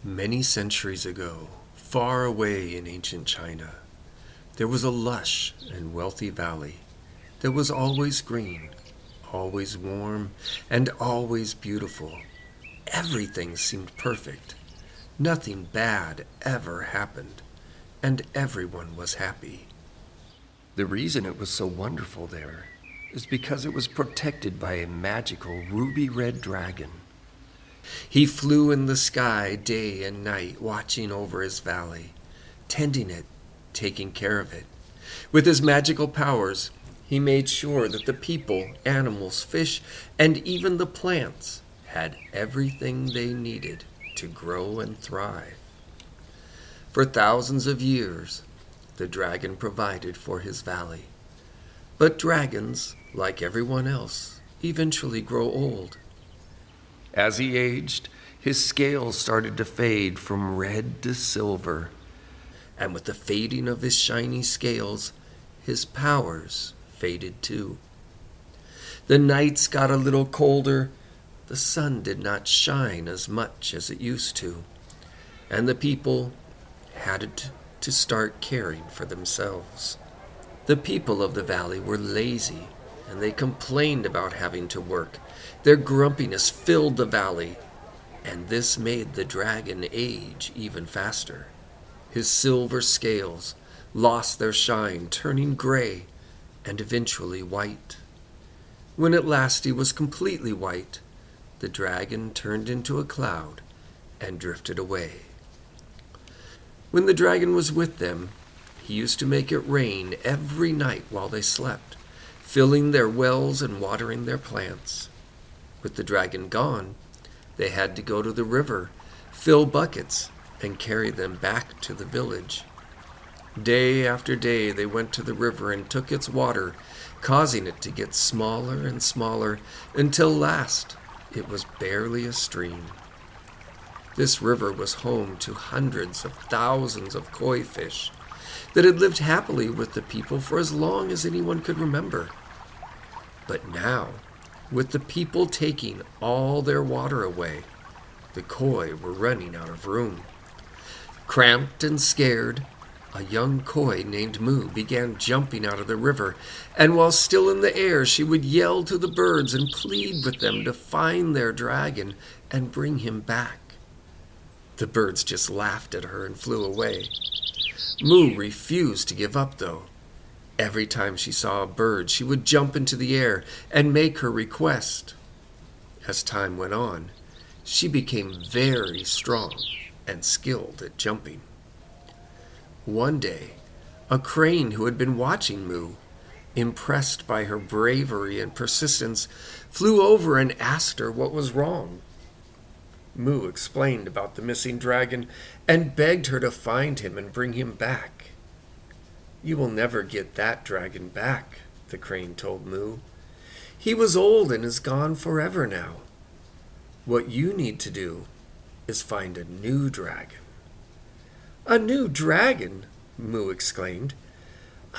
Many centuries ago, far away in ancient China, there was a lush and wealthy valley that was always green, always warm, and always beautiful. Everything seemed perfect. Nothing bad ever happened, and everyone was happy. The reason it was so wonderful there is because it was protected by a magical ruby-red dragon. He flew in the sky day and night, watching over his valley, tending it, taking care of it. With his magical powers, he made sure that the people, animals, fish, and even the plants had everything they needed to grow and thrive. For thousands of years, the dragon provided for his valley. But dragons, like everyone else, eventually grow old. As he aged, his scales started to fade from red to silver. And with the fading of his shiny scales, his powers faded too. The nights got a little colder. The sun did not shine as much as it used to. And the people had to start caring for themselves. The people of the valley were lazy, and they complained about having to work. Their grumpiness filled the valley, and this made the dragon age even faster. His silver scales lost their shine, turning gray and eventually white. When at last he was completely white, the dragon turned into a cloud and drifted away. When the dragon was with them, he used to make it rain every night while they slept, filling their wells and watering their plants. With the dragon gone, they had to go to the river, fill buckets, and carry them back to the village. Day after day they went to the river and took its water, causing it to get smaller and smaller until last it was barely a stream. This river was home to hundreds of thousands of koi fish that had lived happily with the people for as long as anyone could remember. But now, with the people taking all their water away, the koi were running out of room. Cramped and scared, a young koi named Moo began jumping out of the river, and while still in the air, she would yell to the birds and plead with them to find their dragon and bring him back. The birds just laughed at her and flew away. Moo refused to give up, though. Every time she saw a bird, she would jump into the air and make her request. As time went on, she became very strong and skilled at jumping. One day, a crane who had been watching Moo, impressed by her bravery and persistence, flew over and asked her what was wrong. Moo explained about the missing dragon and begged her to find him and bring him back. "You will never get that dragon back," the crane told Moo. "He was old and is gone forever now. What you need to do is find a new dragon." "A new dragon?" Moo exclaimed.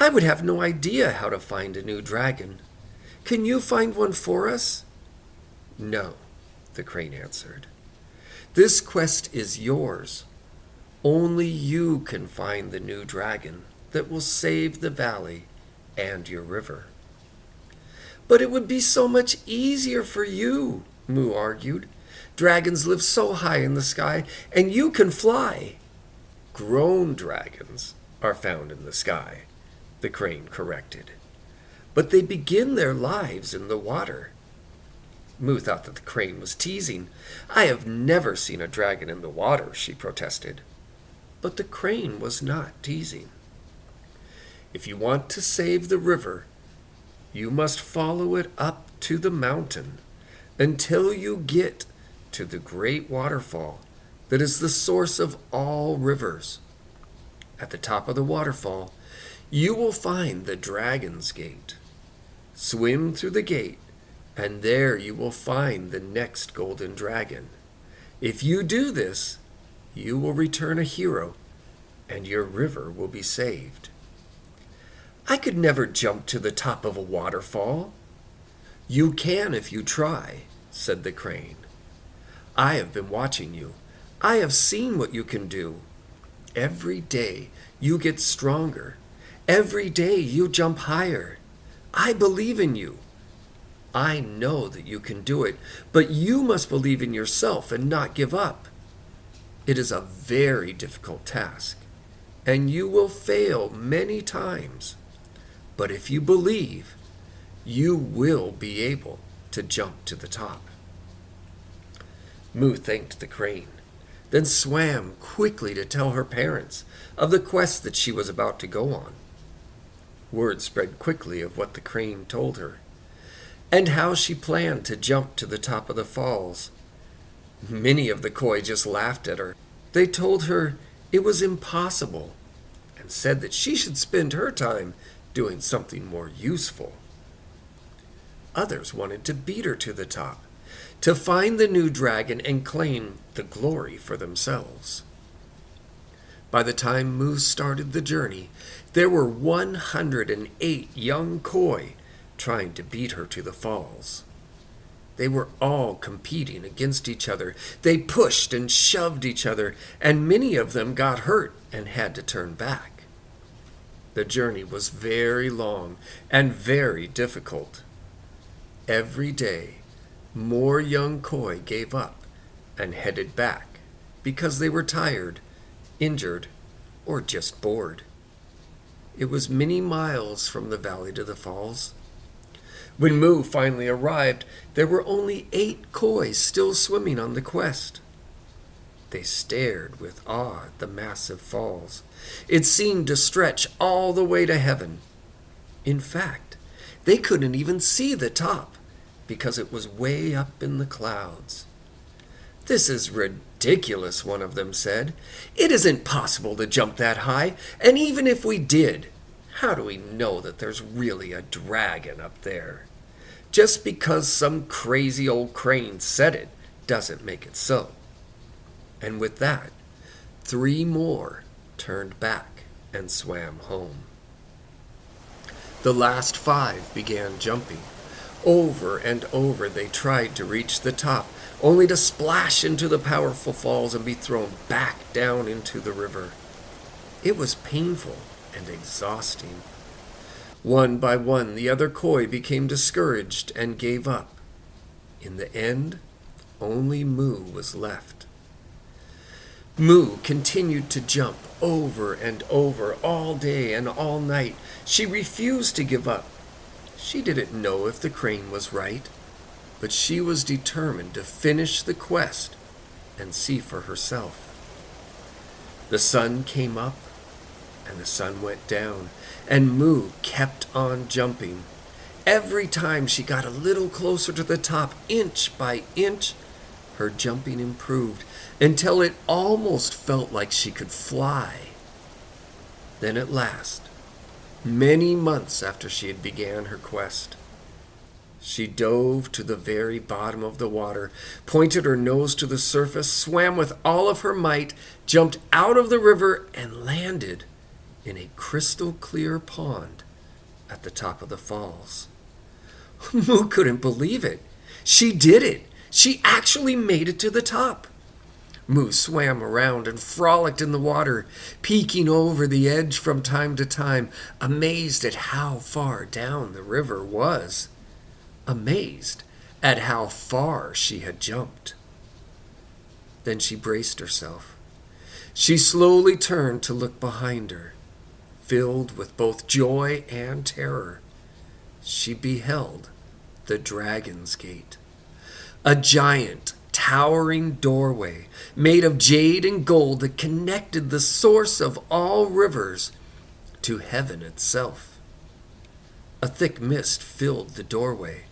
"I would have no idea how to find a new dragon. Can you find one for us?" "No," the crane answered. "This quest is yours. Only you can find the new dragon that will save the valley and your river." "But it would be so much easier for you," Moo argued. "Dragons live so high in the sky, and you can fly." "Grown dragons are found in the sky," the crane corrected. "But they begin their lives in the water." Moo thought that the crane was teasing. "I have never seen a dragon in the water," she protested. But the crane was not teasing. "If you want to save the river, you must follow it up to the mountain until you get to the great waterfall that is the source of all rivers. At the top of the waterfall, you will find the Dragon's Gate. Swim through the gate, and there you will find the next golden dragon. If you do this, you will return a hero, and your river will be saved." "I could never jump to the top of a waterfall." "You can if you try," said the crane. "I have been watching you. I have seen what you can do. Every day you get stronger. Every day you jump higher. I believe in you. I know that you can do it, but you must believe in yourself and not give up. It is a very difficult task, and you will fail many times. But if you believe, you will be able to jump to the top. Moo thanked the crane, then swam quickly to tell her parents of the quest that she was about to go on. Word spread quickly of what the crane told her, and how she planned to jump to the top of the falls. Many of the koi just laughed at her. They told her it was impossible, and said that she should spend her time doing something more useful. Others wanted to beat her to the top, to find the new dragon and claim the glory for themselves. By the time Moo started the journey, there were 108 young koi trying to beat her to the falls. They were all competing against each other. They pushed and shoved each other, and many of them got hurt and had to turn back. The journey was very long and very difficult. Every day, more young koi gave up and headed back because they were tired, injured, or just bored. It was many miles from the valley to the falls. When Moo finally arrived, there were only 8 koi still swimming on the quest. They stared with awe at the massive falls. It seemed to stretch all the way to heaven. In fact, they couldn't even see the top because it was way up in the clouds. "This is ridiculous," one of them said. "It isn't possible to jump that high, and even if we did, how do we know that there's really a dragon up there? Just because some crazy old crane said it doesn't make it so." And with that, 3 more turned back and swam home. The last 5 began jumping. Over and over they tried to reach the top, only to splash into the powerful falls and be thrown back down into the river. It was painful and exhausting. One by one, the other koi became discouraged and gave up. In the end, only Moo was left. Moo continued to jump over and over all day and all night. She refused to give up. She didn't know if the crane was right, but she was determined to finish the quest and see for herself. The sun came up and the sun went down, and Moo kept on jumping. Every time she got a little closer to the top, inch by inch, her jumping improved until it almost felt like she could fly. Then at last, many months after she had began her quest, she dove to the very bottom of the water, pointed her nose to the surface, swam with all of her might, jumped out of the river, and landed in a crystal clear pond at the top of the falls. Moo couldn't believe it. She did it. She actually made it to the top. Moo swam around and frolicked in the water, peeking over the edge from time to time, amazed at how far down the river was, amazed at how far she had jumped. Then she braced herself. She slowly turned to look behind her. Filled with both joy and terror, she beheld the Dragon's Gate, a giant, towering doorway made of jade and gold that connected the source of all rivers to heaven itself. A thick mist filled the doorway,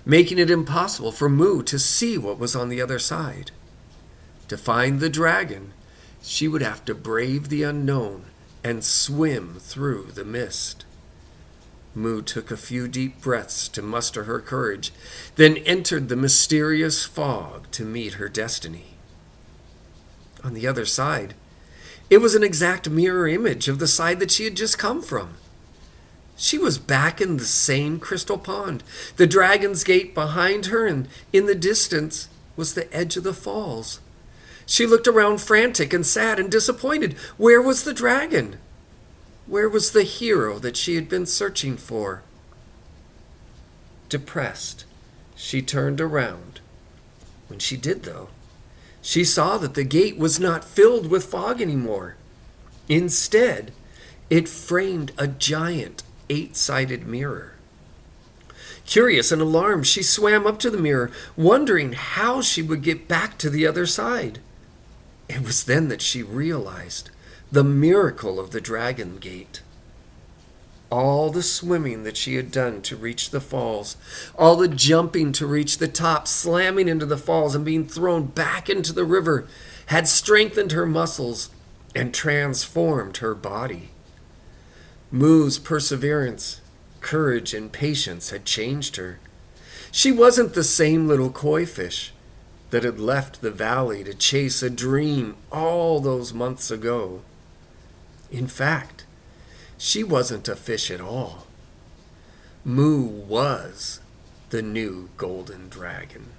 making it impossible for Moo to see what was on the other side. To find the dragon, she would have to brave the unknown and swim through the mist. Moo took a few deep breaths to muster her courage, then entered the mysterious fog to meet her destiny. On the other side, it was an exact mirror image of the side that she had just come from. She was back in the same crystal pond, the Dragon's Gate behind her, and in the distance was the edge of the falls. She looked around frantic and sad and disappointed. Where was the dragon? Where was the hero that she had been searching for? Depressed, she turned around. When she did, though, she saw that the gate was not filled with fog anymore. Instead, it framed a giant 8-sided mirror. Curious and alarmed, she swam up to the mirror, wondering how she would get back to the other side. It was then that she realized the miracle of the Dragon Gate. All the swimming that she had done to reach the falls, all the jumping to reach the top, slamming into the falls and being thrown back into the river, had strengthened her muscles and transformed her body. Moo's perseverance, courage, and patience had changed her. She wasn't the same little koi fish that had left the valley to chase a dream all those months ago. In fact, she wasn't a fish at all. Moo was the new golden dragon.